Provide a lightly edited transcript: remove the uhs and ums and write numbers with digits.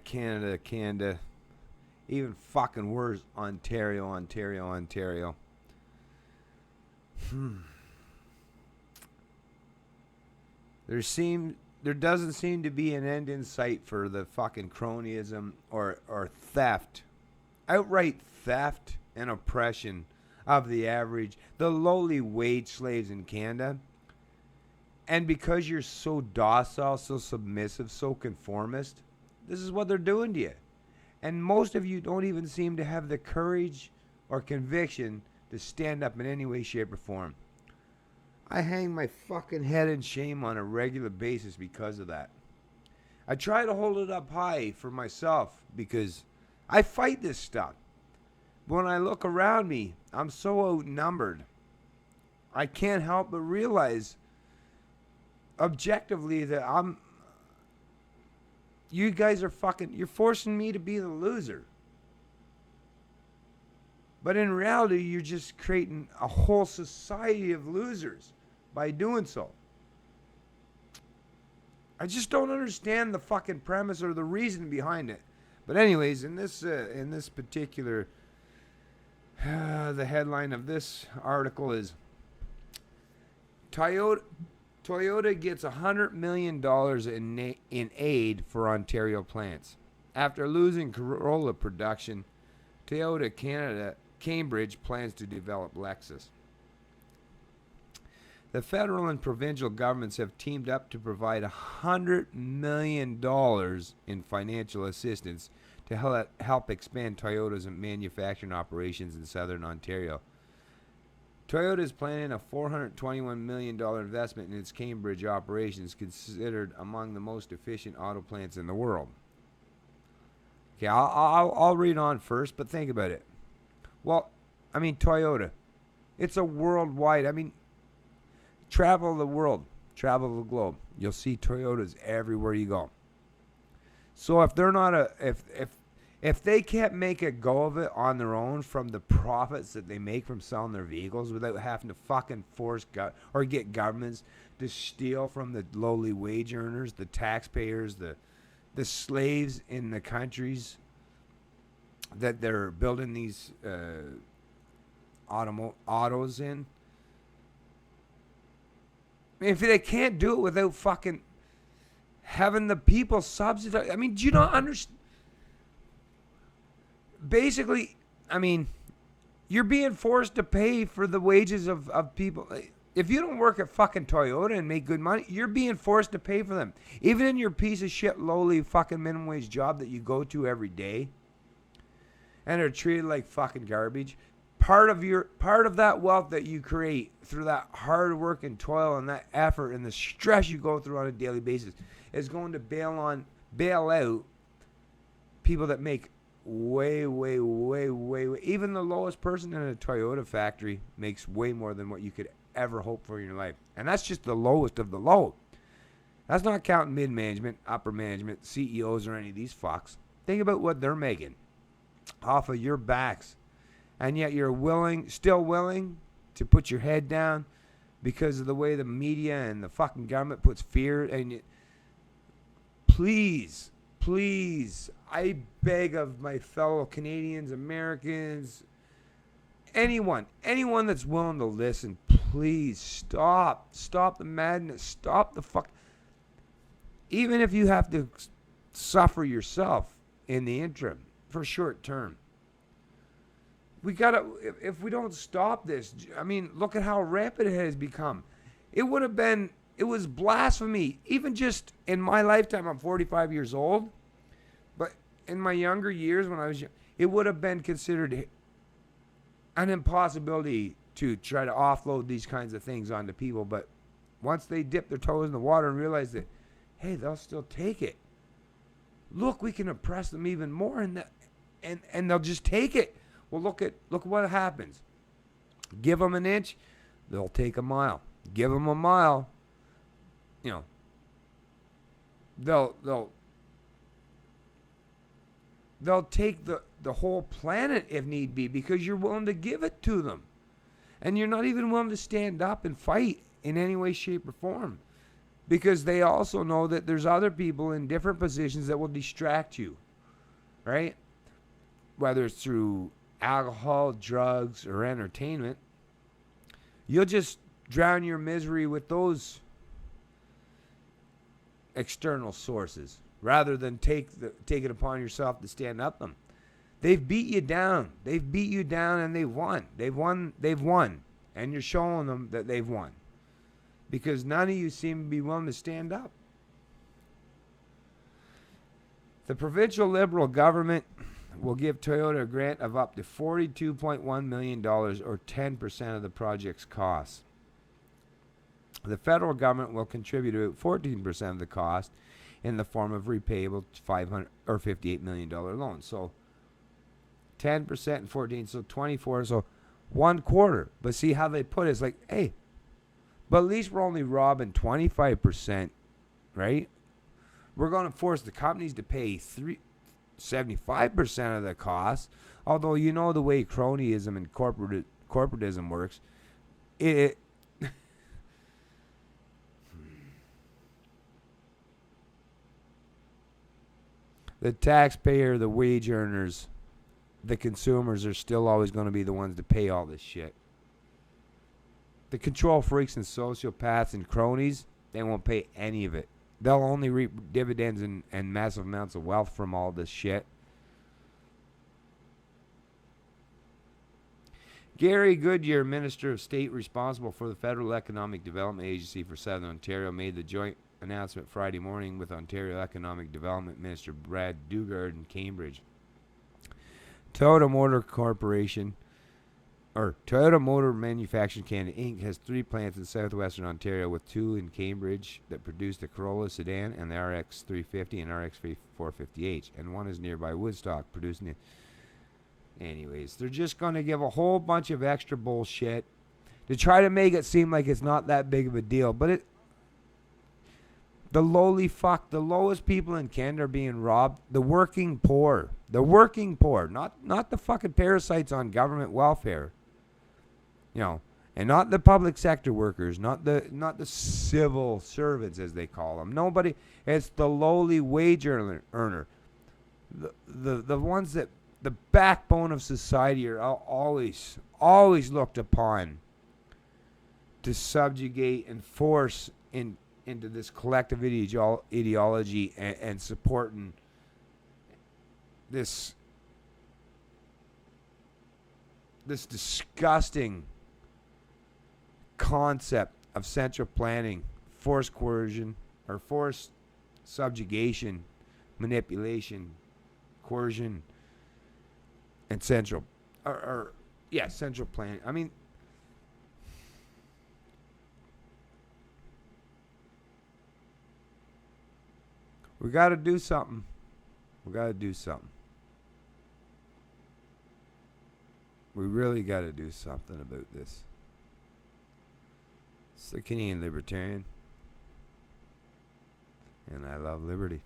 Canada. Even fucking worse, Ontario. There doesn't seem to be an end in sight for the fucking cronyism or theft, outright theft and oppression of the lowly wage slaves in Canada. And because you're so docile, so submissive, so conformist, this is what they're doing to you. And most of you don't even seem to have the courage or conviction to stand up in any way, shape, or form. I hang my fucking head in shame on a regular basis because of that. I try to hold it up high for myself because I fight this stuff. But when I look around me, I'm so outnumbered. I can't help but realize objectively that you guys are you're forcing me to be the loser. But in reality, you're just creating a whole society of losers by doing so. I just don't understand the fucking premise or the reason behind it. But anyways, in this particular, the headline of this article is Toyota gets $100 million in aid for Ontario plants. After losing Corolla production, Toyota Canada Cambridge plans to develop Lexus. The federal and provincial governments have teamed up to provide $100 million in financial assistance to help expand Toyota's manufacturing operations in southern Ontario. Toyota is planning a $421 million investment in its Cambridge operations, considered among the most efficient auto plants in the world. Okay, I'll read on first, but think about it. Well, I mean, Toyota, it's a worldwide, travel the world, travel the globe. You'll see Toyotas everywhere you go. So if they're not if they can't make a go of it on their own from the profits that they make from selling their vehicles without having to fucking force or get governments to steal from the lowly wage earners, the taxpayers, the slaves in the countries that they're building these autos in. If they can't do it without fucking having the people subsidize, do you not understand? Basically, you're being forced to pay for the wages of people. If you don't work at fucking Toyota and make good money, you're being forced to pay for them. Even in your piece of shit, lowly fucking minimum wage job that you go to every day and are treated like fucking garbage. Part of that wealth that you create through that hard work and toil and that effort and the stress you go through on a daily basis is going to bail out people that make way, even the lowest person in a Toyota factory makes way more than what you could ever hope for in your life. And that's just the lowest of the low. That's not counting mid-management, upper management, CEOs, or any of these fucks. Think about what they're making off of your backs. And yet you're still willing to put your head down because of the way the media and the fucking government puts fear. And please, I beg of my fellow Canadians, Americans, anyone that's willing to listen, please stop the madness, stop the fuck. Even if you have to suffer yourself in the interim for short term. We gotta, if we don't stop this, look at how rampant it has become. It was blasphemy, even just in my lifetime. I'm 45 years old, but in my younger years when I was young, it would have been considered an impossibility to try to offload these kinds of things onto people. But once they dip their toes in the water and realize that, hey, they'll still take it. Look, we can oppress them even more, and they'll just take it. Well, look what happens. Give them an inch, they'll take a mile. Give them a mile, they'll take the whole planet if need be, because you're willing to give it to them. And you're not even willing to stand up and fight in any way, shape, or form, because they also know that there's other people in different positions that will distract you right? Whether it's through alcohol, drugs, or entertainment, you'll just drown your misery with those external sources rather than take it upon yourself to stand up them. They've beat you down. They've beat you down and they've won. They've won. They've won. And you're showing them that they've won. Because none of you seem to be willing to stand up. The provincial Liberal government will give Toyota a grant of up to $42.1 million or 10% of the project's costs. The federal government will contribute about 14% of the cost in the form of repayable $500 or $58 million loans. So 10% and 14, so 24, so 1/4. But see how they put it? It's like, hey, but at least we're only robbing 25%, right? We're going to force the companies to pay 75% of the cost. Although you know the way cronyism and corporatism works, it the taxpayer, the wage earners, the consumers are still always going to be the ones to pay all this shit. The control freaks and sociopaths and cronies, they won't pay any of it. They'll only reap dividends and massive amounts of wealth from all this shit. Gary Goodyear, Minister of State responsible for the Federal Economic Development Agency for Southern Ontario, made the joint announcement Friday morning with Ontario Economic Development Minister Brad Dugard in Cambridge. Toyota Motor Manufacturing Canada Inc. has 3 plants in southwestern Ontario, with 2 in Cambridge that produce the Corolla sedan and the RX 350 and RX 450H, and 1 is nearby Woodstock producing it. Anyways, they're just going to give a whole bunch of extra bullshit to try to make it seem like it's not that big of a deal. But the lowest people in Canada are being robbed. The working poor, not the fucking parasites on government welfare, and not the public sector workers, not the civil servants as they call them. Nobody. It's the lowly wage earner, the ones that the backbone of society are always looked upon to subjugate and force into this collective ideology and supporting this disgusting concept of central planning, forced coercion, or forced subjugation, manipulation, coercion, and central planning. I mean, we got to do something. We really got to do something about this. It's the Canadian Libertarian, and I love liberty.